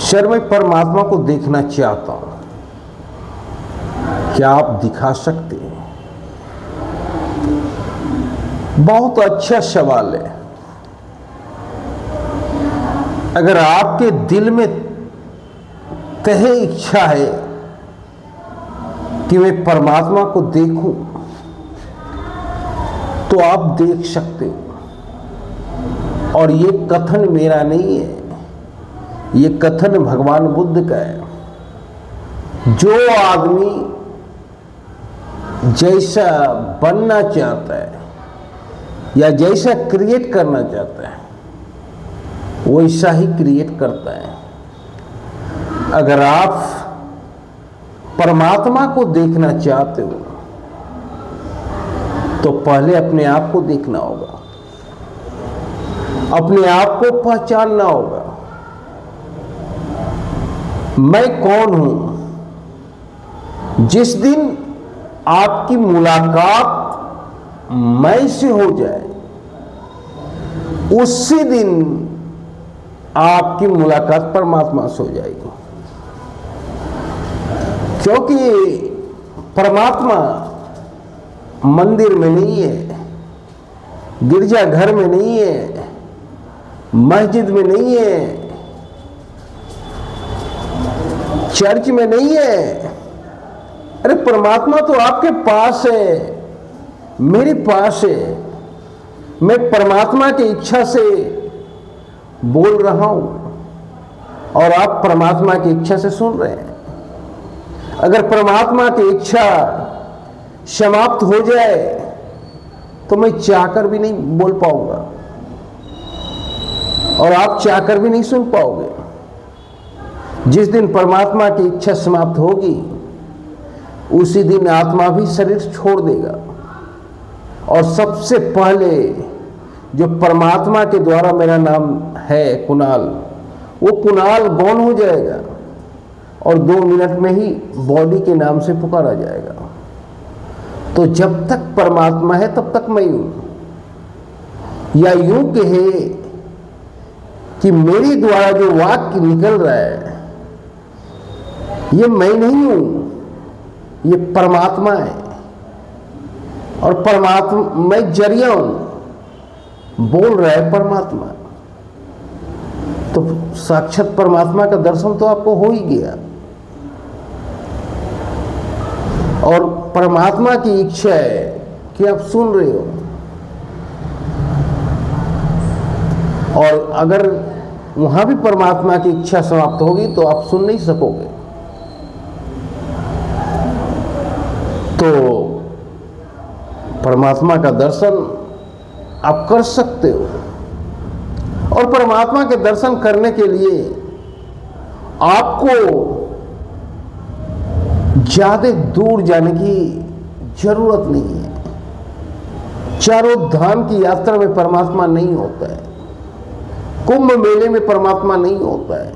Sir, मैं परमात्मा को देखना चाहता हूं, क्या आप दिखा सकते हैं? बहुत अच्छा सवाल है। अगर आपके दिल में तहे इच्छा है कि मैं परमात्मा को देखूं, तो आप देख सकते हो। और ये कथन मेरा नहीं है, ये कथन भगवान बुद्ध का है। जो आदमी जैसा बनना चाहता है या जैसा क्रिएट करना चाहता है, वैसा ही क्रिएट करता है। अगर आप परमात्मा को देखना चाहते हो, तो पहले अपने आप को देखना होगा, अपने आप को पहचानना होगा। मैं कौन हूं? जिस दिन आपकी मुलाकात मैं से हो जाए, उसी दिन आपकी मुलाकात परमात्मा से हो जाएगी। क्योंकि परमात्मा मंदिर में नहीं है, गिरजाघर में नहीं है, मस्जिद में नहीं है, चर्च में नहीं है। अरे परमात्मा तो आपके पास है, मेरे पास है। मैं परमात्मा की इच्छा से बोल रहा हूं और आप परमात्मा की इच्छा से सुन रहे हैं। अगर परमात्मा की इच्छा समाप्त हो जाए, तो मैं चाहकर भी नहीं बोल पाऊंगा और आप चाहकर भी नहीं सुन पाओगे। जिस दिन परमात्मा की इच्छा समाप्त होगी, उसी दिन आत्मा भी शरीर छोड़ देगा। और सबसे पहले जो परमात्मा के द्वारा मेरा नाम है कुणाल, वो कुणाल गौन हो जाएगा और 2 मिनट में ही बॉडी के नाम से पुकारा जाएगा। तो जब तक परमात्मा है, तब तक मैं हूं। या यूं कहे कि मेरे द्वारा जो वाक्य निकल रहा है, ये मैं नहीं हूं, ये परमात्मा है। और परमात्मा, मैं जरिया हूं, बोल रहा है परमात्मा। तो साक्षात परमात्मा का दर्शन तो आपको हो ही गया। और परमात्मा की इच्छा है कि आप सुन रहे हो। और अगर वहां भी परमात्मा की इच्छा समाप्त होगी, तो आप सुन नहीं सकोगे। तो परमात्मा का दर्शन आप कर सकते हो। और परमात्मा के दर्शन करने के लिए आपको ज्यादा दूर जाने की जरूरत नहीं है। चारों धाम की यात्रा में परमात्मा नहीं होता है, कुंभ मेले में परमात्मा नहीं होता है,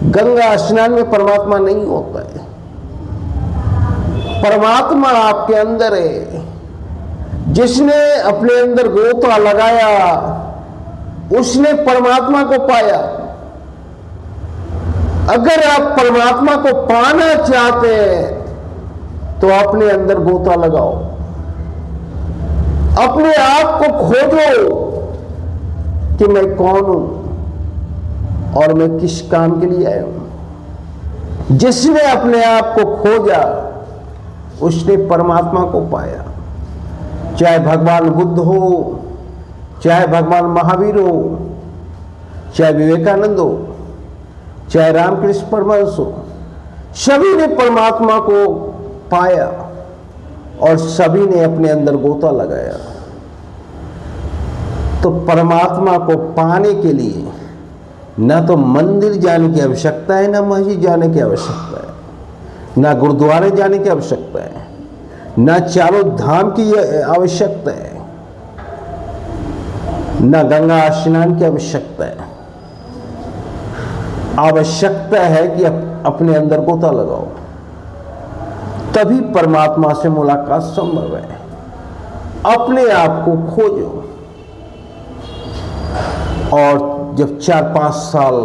गंगा स्नान में परमात्मा नहीं होता है। परमात्मा आपके अंदर है। जिसने अपने अंदर गोता लगाया, उसने परमात्मा को पाया। अगर आप परमात्मा को पाना चाहते हैं, तो अपने अंदर गोता लगाओ, अपने आप को खोजो कि मैं कौन हूं और मैं किस काम के लिए आया हूं। जिसने अपने आप को खोजा, उसने परमात्मा को पाया। चाहे भगवान बुद्ध हो, चाहे भगवान महावीर हो, चाहे विवेकानंद हो, चाहे रामकृष्ण परमहंस हो, सभी ने परमात्मा को पाया और सभी ने अपने अंदर गोता लगाया। तो परमात्मा को पाने के लिए ना तो मंदिर जाने की आवश्यकता है, ना मस्जिद जाने की आवश्यकता है, ना गुरुद्वारे जाने की आवश्यकता है, ना चारों धाम की आवश्यकता है, ना गंगा स्नान की आवश्यकता है। आवश्यकता है कि अपने अंदर गोता लगाओ, तभी परमात्मा से मुलाकात संभव है। अपने आप को खोजो। और जब 4-5 साल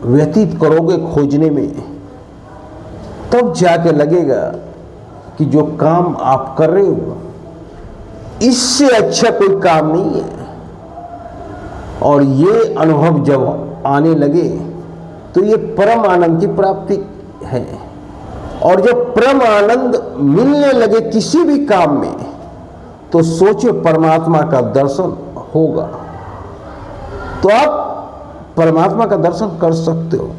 व्यतीत करोगे खोजने में, तब जाके लगेगा कि जो काम आप कर रहे हो इससे अच्छा कोई काम नहीं है। और ये अनुभव जब आने लगे तो ये परम आनंद की प्राप्ति है। और जब परम आनंद मिलने लगे किसी भी काम में, तो सोचो परमात्मा का दर्शन होगा। तो आप परमात्मा का दर्शन कर सकते हो,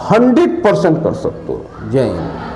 100% कर सकते हो। जय हिंद।